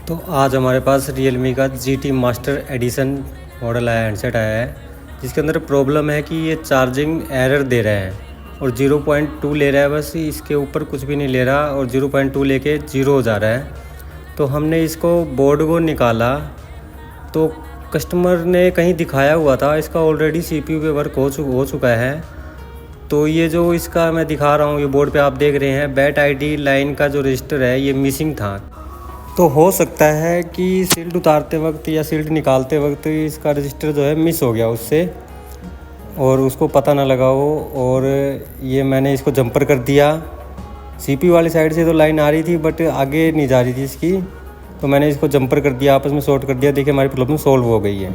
तो आज हमारे पास Realme का GT मास्टर एडिशन मॉडल आया, हैंडसेट आया है, जिसके अंदर प्रॉब्लम है कि ये चार्जिंग एरर दे रहा है और 0.2 ले रहा है, बस इसके ऊपर कुछ भी नहीं ले रहा और 0.2 लेके 0 हो जा रहा है। तो हमने इसको बोर्ड को निकाला तो कस्टमर ने कहीं दिखाया हुआ था, इसका ऑलरेडी CPU पे वर्क हो चुका है। तो ये जो इसका मैं दिखा रहा हूँ, ये बोर्ड पे आप देख रहे हैं, बैट ID लाइन का जो रजिस्टर है ये मिसिंग था। तो हो सकता है कि सील्ड उतारते वक्त या सील्ड निकालते वक्त इसका रजिस्टर जो है मिस हो गया उससे और उसको पता ना लगा हो। और ये मैंने इसको जंपर कर दिया। CPU वाली साइड से तो लाइन आ रही थी बट आगे नहीं जा रही थी इसकी, तो मैंने इसको जंपर कर दिया, आपस में शॉर्ट कर दिया। देखिए हमारी प्रॉब्लम सॉल्व हो गई है।